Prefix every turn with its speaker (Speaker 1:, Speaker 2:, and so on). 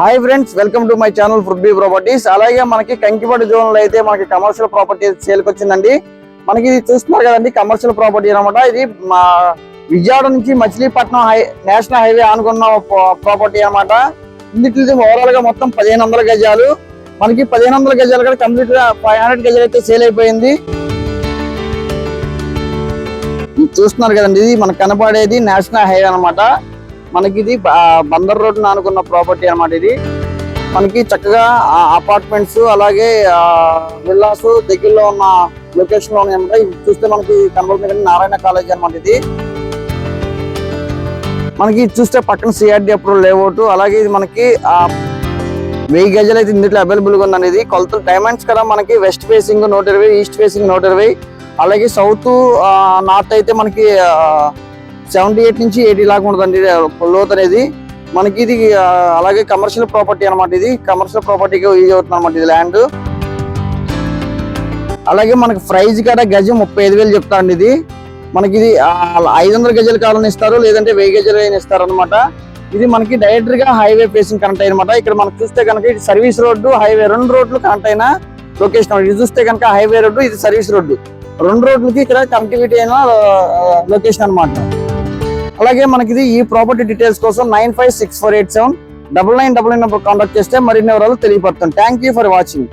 Speaker 1: Hi friends, welcome to my channel ఫుడ్బీ properties. అలాగే మనకి కంకిపాడు జోన్ లో అయితే మనకి కమర్షియల్ ప్రాపర్టీ సేల్కి వచ్చిందండి. మనకి ఇది చూస్తున్నారు కదండి, కమర్షియల్ ప్రాపర్టీ అనమాట. ఇది మా విజయవాడ నుంచి మచిలీపట్నం నేషనల్ హైవే ఆనుకున్న ప్రాపర్టీ అనమాట. ఇందులో ఓవరాల్ గా మొత్తం 1500 గజాలు. మనకి 1500 గజాలు కూడా కంప్లీట్ గా 500 గజాలు అయితే సేల్ అయిపోయింది. చూస్తున్నారు కదండి, ఇది మనకు కనపడేది నేషనల్ హైవే అనమాట. మనకి ఇది బందర్ రోడ్ ఆనుకున్న ప్రాపర్టీ అనమాట. ఇది మనకి చక్కగా అపార్ట్మెంట్స్ అలాగే విల్లాస్ దగ్గరలో ఉన్న లొకేషన్ లో ఉన్నాయన్నమాట. ఇది చూస్తే మనకి కనబడుతుంది నారాయణ కాలేజ్ అనమాట. ఇది మనకి చూస్తే పక్కన సిఆర్డి అప్రూవల్ లేఅవుట్. అలాగే ఇది మనకి 1000 గజాలు అయితే ఇందులో అవైలబుల్ గా ఉందండి. ఇది కొలతలు డైమండ్స్ కదా, మనకి వెస్ట్ ఫేసింగ్ 120, ఈస్ట్ ఫేసింగ్ 120, అలాగే సౌత్ నార్త్ అయితే మనకి 78 నుంచి 80 లాగా ఉంటుందండి లోతు అనేది. మనకి ఇది అలాగే కమర్షియల్ ప్రాపర్టీ అనమాట. ఇది కమర్షియల్ ప్రాపర్టీకి యూజ్ అవుతుంది అనమాట ఇది ల్యాండ్. అలాగే మనకి ప్రైజ్ కూడా గజం 35,000 చెప్తా అండి. ఇది మనకి ఇది 500 గజాలు కావాలని ఇస్తారు, లేదంటే 1000 గజాలు అయినా ఇస్తారు అనమాట. ఇది మనకి డైరెక్ట్ గా హైవే ఫేసింగ్ కనెక్ట్ అనమాట. ఇక్కడ మనకు చూస్తే కనుక ఇది సర్వీస్ రోడ్డు, హైవే 2 రోడ్లు కనెక్ట్ అయిన లొకేషన్. ఇది చూస్తే కనుక హైవే రోడ్డు, ఇది సర్వీస్ రోడ్డు, 2 రోడ్లకి ఇక్కడ కనెక్టివిటీ అయిన లొకేషన్ అనమాట. అలాగే మనకి ఇది ఈ ప్రాపర్టీ డీటెయిల్స్ కోసం 9564879999 కాంటాక్ట్ చేస్తే మరిన్ని వివరాలు తెలియపడతాం. Thank you for watching.